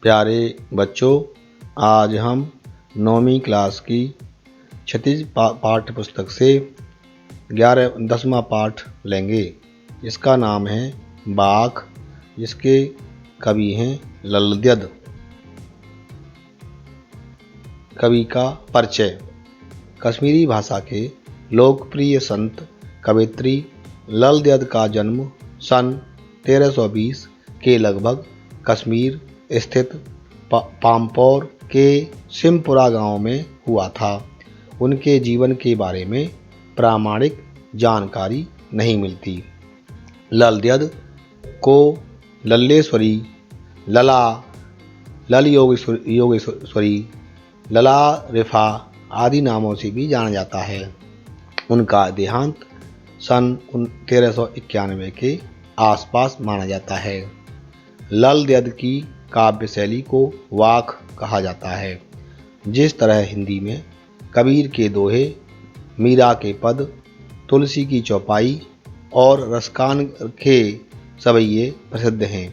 प्यारे बच्चों, आज हम 9वीं क्लास की क्षितिज पाठ्य पुस्तक से 10वां पाठ लेंगे। इसका नाम है बाघ, जिसके कवि हैं ललद्यद। कवि का परिचय। कश्मीरी भाषा के लोकप्रिय संत कवयित्री ललद्यद का जन्म सन 1320 के लगभग कश्मीर स्थित पाम्पोर के सिमपुरा गांव में हुआ था। उनके जीवन के बारे में प्रामाणिक जानकारी नहीं मिलती। ललद्यद को लल्लेश्वरी, लला, लल योगेश्वरी, लला रिफा आदि नामों से भी जाना जाता है। उनका देहांत सन 1391 के आसपास माना जाता है। ललद्यद की काव्य शैली को वाक कहा जाता है। जिस तरह हिंदी में कबीर के दोहे, मीरा के पद, तुलसी की चौपाई और रसखान के सवैये प्रसिद्ध हैं,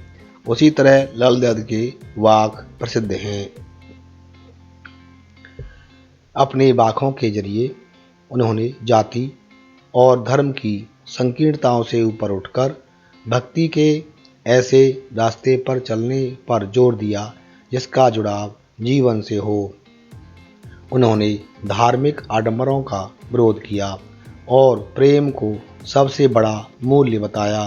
उसी तरह ललद्यद के वाक प्रसिद्ध हैं। अपने वाकों के जरिए उन्होंने जाति और धर्म की संकीर्णताओं से ऊपर उठकर भक्ति के ऐसे रास्ते पर चलने पर जोर दिया जिसका जुड़ाव जीवन से हो। उन्होंने धार्मिक आडंबरों का विरोध किया और प्रेम को सबसे बड़ा मूल्य बताया।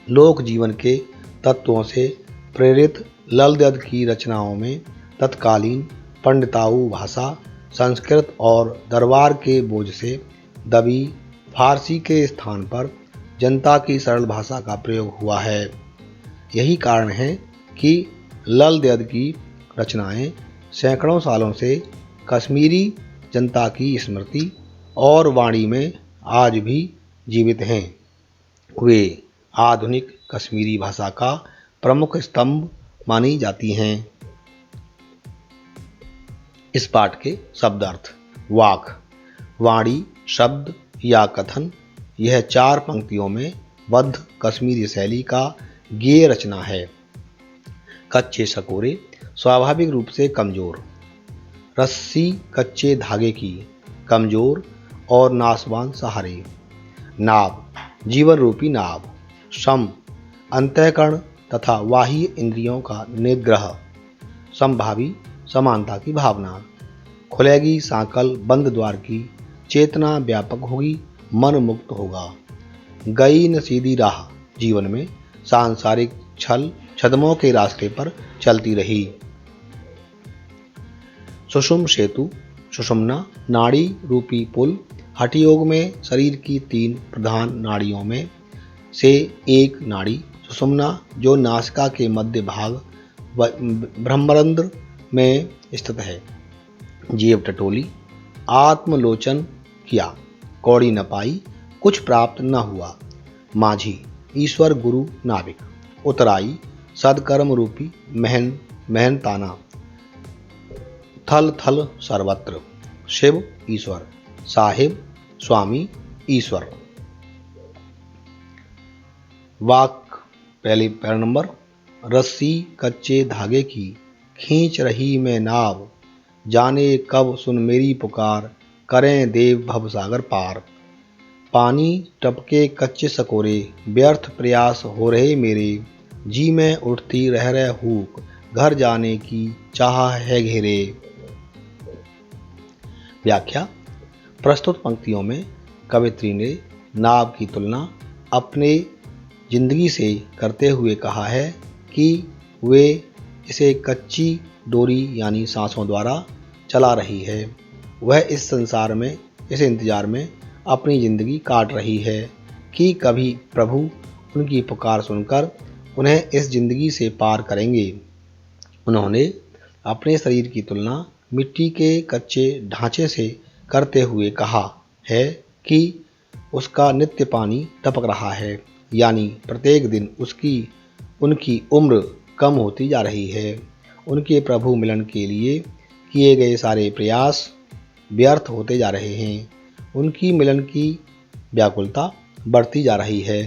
लोक जीवन के तत्वों से प्रेरित ललद्यद की रचनाओं में तत्कालीन पंडिताऊ भाषा, संस्कृत और दरबार के बोझ से दबी फारसी के स्थान पर जनता की सरल भाषा का प्रयोग हुआ है। यही कारण है कि ललद्यद की रचनाएं सैकड़ों सालों से कश्मीरी जनता की स्मृति और वाणी में आज भी जीवित हैं। वे आधुनिक कश्मीरी भाषा का प्रमुख स्तंभ मानी जाती हैं। इस पाठ के शब्दार्थ। वाक, वाणी, शब्द या कथन। यह 4 पंक्तियों में बद्ध कश्मीरी शैली का गेय रचना है। कच्चे सकोरे, स्वाभाविक रूप से कमजोर। रस्सी कच्चे धागे की, कमजोर और नासवान सहारे। नाव, जीवन रूपी नाव। सम, अंतःकरण तथा बाह्य इंद्रियों का निग्रह। समभावी, समानता की भावना। खुलेगी सांकल बंद द्वार की, चेतना व्यापक होगी, मन मुक्त होगा। गई न सीधी राह, जीवन में सांसारिक छल छद्मों के रास्ते पर चलती रही। सुषुम सेतु, सुषुम्ना नाड़ी रूपी पुल। हठयोग में शरीर की 3 प्रधान नाड़ियों में से एक नाड़ी सुषुम्ना, जो नासिका के मध्य भाग ब्रह्मरंध्र में स्थित है। जेब टटोली, आत्मलोचन किया, कौड़ी न पाई, कुछ प्राप्त न हुआ। माझी, ईश्वर गुरु नाविक। उतराई, सदकर्म रूपी मेहनताना। थल थल सर्वत्र, शिव ईश्वर। साहिब, स्वामी, ईश्वर। वाक पहला नंबर। रस्सी कच्चे धागे की, खींच रही मैं नाव, जाने कब सुन मेरी पुकार, करें देव भवसागर पार। पानी टपके कच्चे सकोरे, व्यर्थ प्रयास हो रहे मेरे, जी में उठती रह रह हूक, घर जाने की चाह है घेरे। व्याख्या। प्रस्तुत पंक्तियों में कवयित्री ने नाव की तुलना अपने जिंदगी से करते हुए कहा है कि वे इसे कच्ची डोरी यानी सांसों द्वारा चला रही है। वह इस संसार में इस इंतजार में अपनी जिंदगी काट रही है कि कभी प्रभु उनकी पुकार सुनकर उन्हें इस जिंदगी से पार करेंगे। उन्होंने अपने शरीर की तुलना मिट्टी के कच्चे ढांचे से करते हुए कहा है कि उसका नित्य पानी टपक रहा है, यानी प्रत्येक दिन उनकी उम्र कम होती जा रही है। उनके प्रभु मिलन के लिए किए गए सारे प्रयास व्यर्थ होते जा रहे हैं। उनकी मिलन की व्याकुलता बढ़ती जा रही है।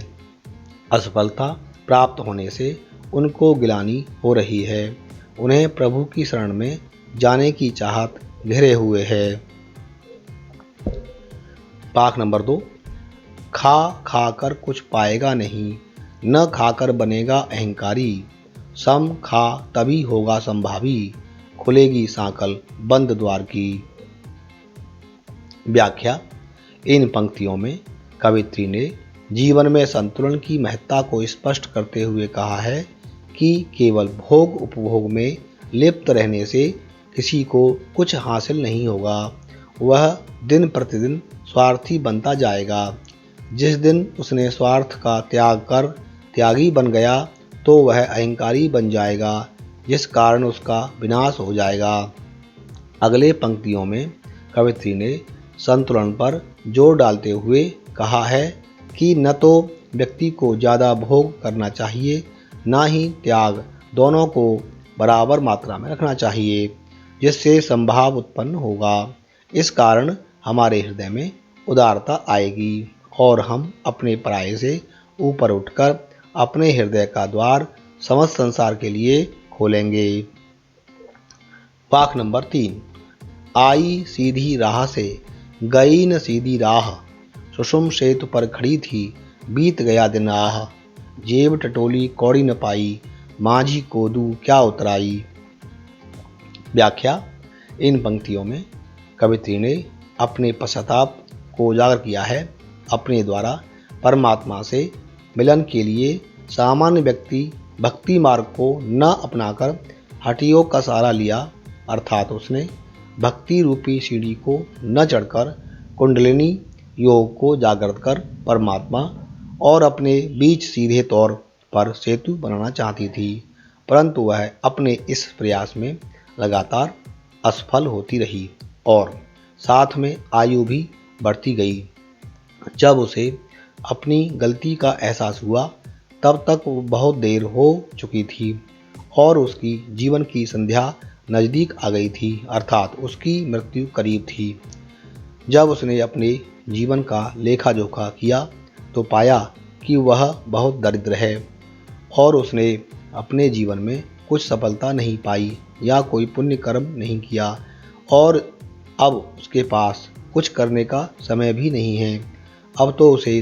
असफलता प्राप्त होने से उनको गिलानी हो रही है। उन्हें प्रभु की शरण में जाने की चाहत घेरे हुए है। पाठ नंबर 2। खा खाकर कुछ पाएगा नहीं, न खाकर बनेगा अहंकारी। सम खा तभी होगा संभावी, खुलेगी सांकल बंद द्वार की। व्याख्या। इन पंक्तियों में कवित्री ने जीवन में संतुलन की महत्ता को स्पष्ट करते हुए कहा है कि केवल भोग उपभोग में लिप्त रहने से किसी को कुछ हासिल नहीं होगा। वह दिन प्रतिदिन स्वार्थी बनता जाएगा। जिस दिन उसने स्वार्थ का त्याग कर त्यागी बन गया तो वह अहंकारी बन जाएगा, जिस कारण उसका विनाश हो जाएगा। अगले पंक्तियों में कवित्री ने संतुलन पर जोर डालते हुए कहा है कि न तो व्यक्ति को ज़्यादा भोग करना चाहिए, न ही त्याग, दोनों को बराबर मात्रा में रखना चाहिए, जिससे संभाव उत्पन्न होगा। इस कारण हमारे हृदय में उदारता आएगी और हम अपने पराये से ऊपर उठकर अपने हृदय का द्वार समस्त संसार के लिए खोलेंगे। वाक्य नंबर 3। आई सीधी राह से, गई न सीधी राह। सुषुम सेतु पर खड़ी थी, बीत गया दिन आह। जेब टटोली कौड़ी न पाई, माझी कोदू क्या उतराई। व्याख्या। इन पंक्तियों में कवित्री ने अपने पश्चाताप को उजागर किया है। अपने द्वारा परमात्मा से मिलन के लिए सामान्य व्यक्ति भक्ति मार्ग को न अपनाकर हठयोग का सहारा लिया, अर्थात उसने भक्ति रूपी सीढ़ी को न चढ़कर कुंडलिनी योग को जागृत कर परमात्मा और अपने बीच सीधे तौर पर सेतु बनाना चाहती थी, परंतु वह अपने इस प्रयास में लगातार असफल होती रही और साथ में आयु भी बढ़ती गई। जब उसे अपनी गलती का एहसास हुआ तब तक बहुत देर हो चुकी थी और उसकी जीवन की संध्या नज़दीक आ गई थी, अर्थात उसकी मृत्यु करीब थी। जब उसने अपने जीवन का लेखा जोखा किया तो पाया कि वह बहुत दरिद्र है और उसने अपने जीवन में कुछ सफलता नहीं पाई या कोई पुण्य कर्म नहीं किया और अब उसके पास कुछ करने का समय भी नहीं है। अब तो उसे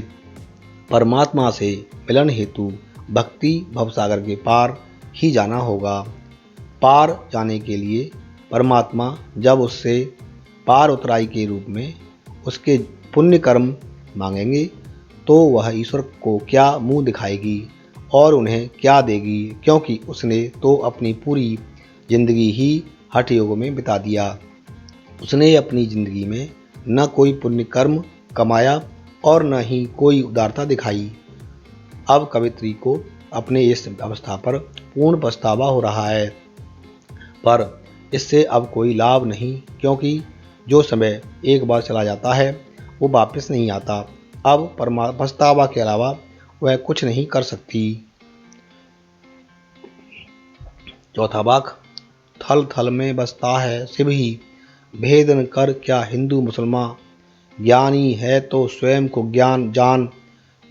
परमात्मा से मिलन हेतु भक्ति भवसागर के पार ही जाना होगा। पार जाने के लिए परमात्मा जब उससे पार उतराई के रूप में उसके पुण्य कर्म मांगेंगे तो वह ईश्वर को क्या मुंह दिखाएगी और उन्हें क्या देगी, क्योंकि उसने तो अपनी पूरी जिंदगी ही हठ योग में बिता दिया। उसने अपनी जिंदगी में न कोई पुण्य कर्म कमाया और न ही कोई उदारता दिखाई। अब कवित्री को अपने इस अवस्था पर पूर्ण पछतावा हो रहा है, पर इससे अब कोई लाभ नहीं, क्योंकि जो समय एक बार चला जाता है वो वापस नहीं आता। अब पछतावा के अलावा वह कुछ नहीं कर सकती। चौथा वाक्य। थल थल में बसता है शिव ही, भेद न कर क्या हिंदू मुसलमान। ज्ञानी है तो स्वयं को ज्ञान जान,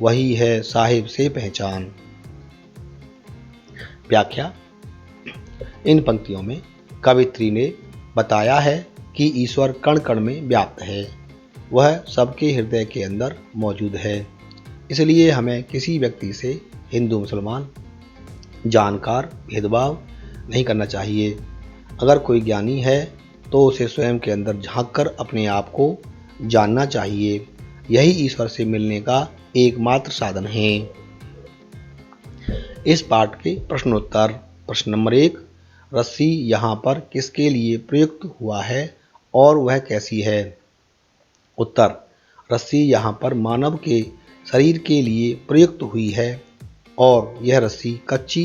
वही है साहिब से पहचान। व्याख्या। इन पंक्तियों में कवित्री ने बताया है कि ईश्वर कण कण में व्याप्त है, वह सबके हृदय के अंदर मौजूद है। इसलिए हमें किसी व्यक्ति से हिंदू मुसलमान जानकार भेदभाव नहीं करना चाहिए। अगर कोई ज्ञानी है तो उसे स्वयं के अंदर झांककर अपने आप को जानना चाहिए। यही ईश्वर से मिलने का एकमात्र साधन है। इस पाठ के प्रश्नोत्तर। प्रश्न नंबर 1। रस्सी यहाँ पर किसके लिए प्रयुक्त हुआ है और वह कैसी है? उत्तर। रस्सी यहाँ पर मानव के शरीर के लिए प्रयुक्त हुई है और यह रस्सी कच्ची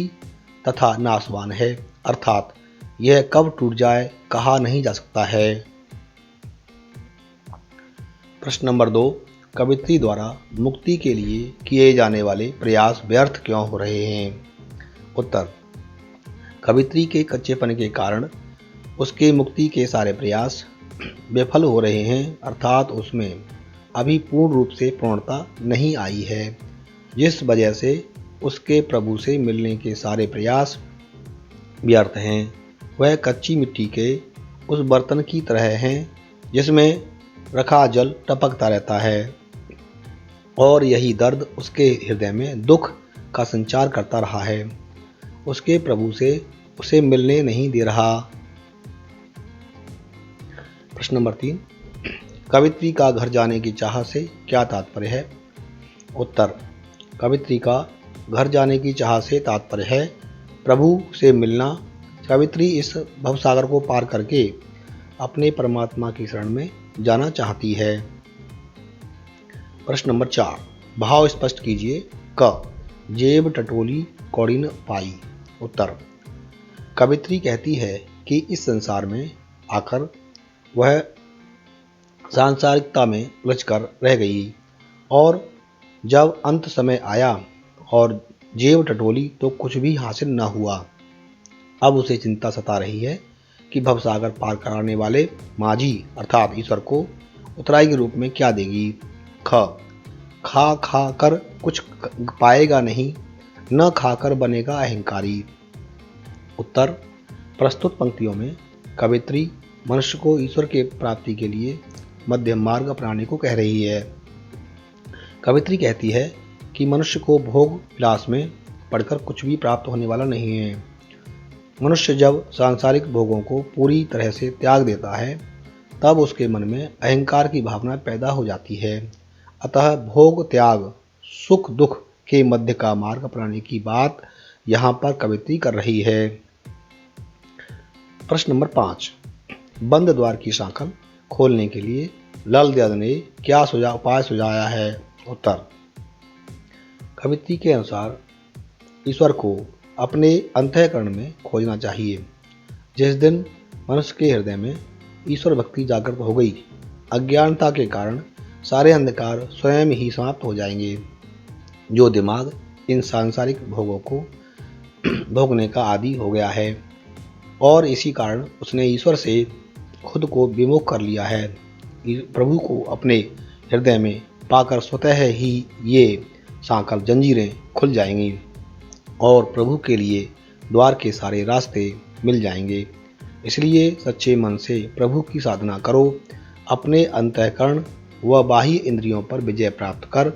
तथा नाशवान है, अर्थात यह कब टूट जाए कहा नहीं जा सकता है। प्रश्न नंबर 2। कवित्री द्वारा मुक्ति के लिए किए जाने वाले प्रयास व्यर्थ क्यों हो रहे हैं? उत्तर। कवित्री के कच्चेपन के कारण उसके मुक्ति के सारे प्रयास विफल हो रहे हैं, अर्थात उसमें अभी पूर्ण रूप से पूर्णता नहीं आई है, जिस वजह से उसके प्रभु से मिलने के सारे प्रयास व्यर्थ हैं। वह कच्ची मिट्टी के उस बर्तन की तरह हैं जिसमें रखा जल टपकता रहता है, और यही दर्द उसके हृदय में दुख का संचार करता रहा है। उसके प्रभु से उसे मिलने नहीं दे रहा। प्रश्न नंबर 3, कवित्री का घर जाने की चाह से क्या तात्पर्य है? उत्तर, कवित्री का घर जाने की चाह से तात्पर्य है प्रभु से मिलना। कवित्री इस भवसागर को पार करके अपने परमात्मा की शरण में जाना चाहती है। प्रश्न नंबर 4, भाव स्पष्ट कीजिए। क, जेब टटोली कौड़ी न पाई। उत्तर, कवित्री कहती है कि इस संसार में आकर वह सांसारिकता में उलझकर रह गई, और जब अंत समय आया और जेब टटोली तो कुछ भी हासिल न हुआ। अब उसे चिंता सता रही है कि भवसागर पार कराने वाले माझी अर्थात ईश्वर को उतराई के रूप में क्या देगी। ख, खा खा कर कुछ पाएगा नहीं, न खाकर बनेगा अहंकारी। उत्तर, प्रस्तुत पंक्तियों में कवित्री मनुष्य को ईश्वर के प्राप्ति के लिए मध्यम मार्ग अपनाने को कह रही है। कवित्री कहती है कि मनुष्य को भोग विलास में पड़कर कुछ भी प्राप्त होने वाला नहीं है। मनुष्य जब सांसारिक भोगों को पूरी तरह से त्याग देता है तब उसके मन में अहंकार की भावना पैदा हो जाती है। अतः भोग त्याग सुख दुख के मध्य का मार्ग अपनाने की बात यहाँ पर कवित्री कर रही है। प्रश्न नंबर 5, बंद द्वार की सांकल खोलने के लिए लाल दयाद ने क्या उपाय सुझाया है? उत्तर, कवित्री के अनुसार ईश्वर को अपने अंतःकरण में खोजना चाहिए। जिस दिन मनुष्य के हृदय में ईश्वर भक्ति जागृत हो गई, अज्ञानता के कारण सारे अंधकार स्वयं ही समाप्त हो जाएंगे। जो दिमाग इन सांसारिक भोगों को भोगने का आदी हो गया है और इसी कारण उसने ईश्वर से खुद को विमुख कर लिया है, प्रभु को अपने हृदय में पाकर स्वतः ही ये सांकल जंजीरें खुल जाएंगी और प्रभु के लिए द्वार के सारे रास्ते मिल जाएंगे। इसलिए सच्चे मन से प्रभु की साधना करो, अपने अंतःकरण व बाह्य इंद्रियों पर विजय प्राप्त कर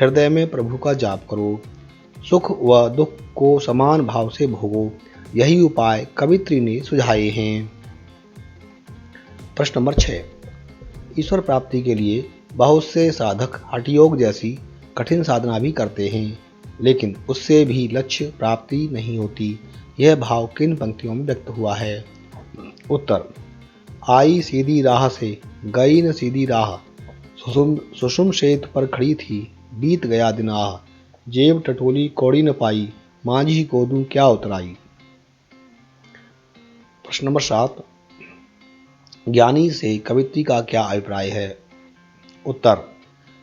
हृदय में प्रभु का जाप करो, सुख व दुख को समान भाव से भोगो। यही उपाय कवित्री ने सुझाए हैं। प्रश्न नंबर 6, ईश्वर प्राप्ति के लिए बहुत से साधक हठयोग जैसी कठिन साधना भी करते हैं, लेकिन उससे भी लक्ष्य प्राप्ति नहीं होती। यह भाव किन पंक्तियों में व्यक्त हुआ है? उत्तर, आई सीधी राह से गई न सीधी राह, सुषुम शेत पर खड़ी थी बीत गया दिन आह, जेब टटोली कौड़ी न पाई, माझी को दूं क्या उतराई। प्रश्न नंबर 7, ज्ञानी से कवित्री का क्या अभिप्राय है? उत्तर,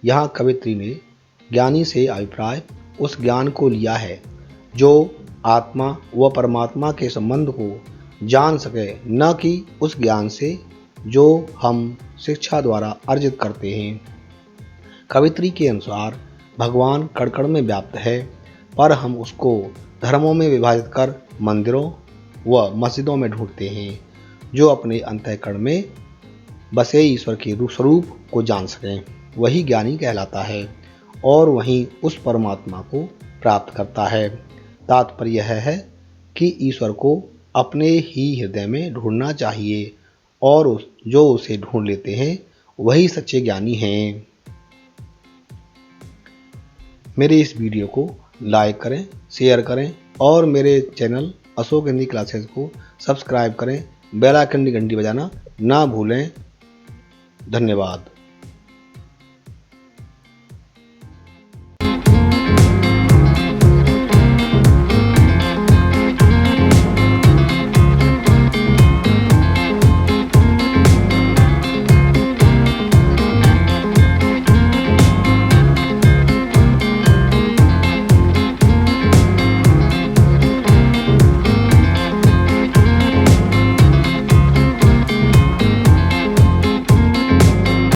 यहाँ कवित्री ने ज्ञानी से अभिप्राय उस ज्ञान को लिया है जो आत्मा व परमात्मा के संबंध को जान सके, न कि उस ज्ञान से जो हम शिक्षा द्वारा अर्जित करते हैं। कवित्री के अनुसार भगवान कण-कण में व्याप्त है, पर हम उसको धर्मों में विभाजित कर मंदिरों व मस्जिदों में ढूंढते हैं जो अपने अंतःकरण में बसे ईश्वर के स्वरूप को जान सकें। वही ज्ञानी कहलाता है और वहीं उस परमात्मा को प्राप्त करता है। तात्पर्य यह है कि ईश्वर को अपने ही हृदय में ढूंढना चाहिए और जो उसे ढूंढ लेते हैं वही सच्चे ज्ञानी हैं। मेरे इस वीडियो को लाइक करें, शेयर करें और मेरे चैनल अशोक हिंदी क्लासेस को सब्सक्राइब करें। बेल आइकन की घंटी बजाना ना भूलें। धन्यवाद।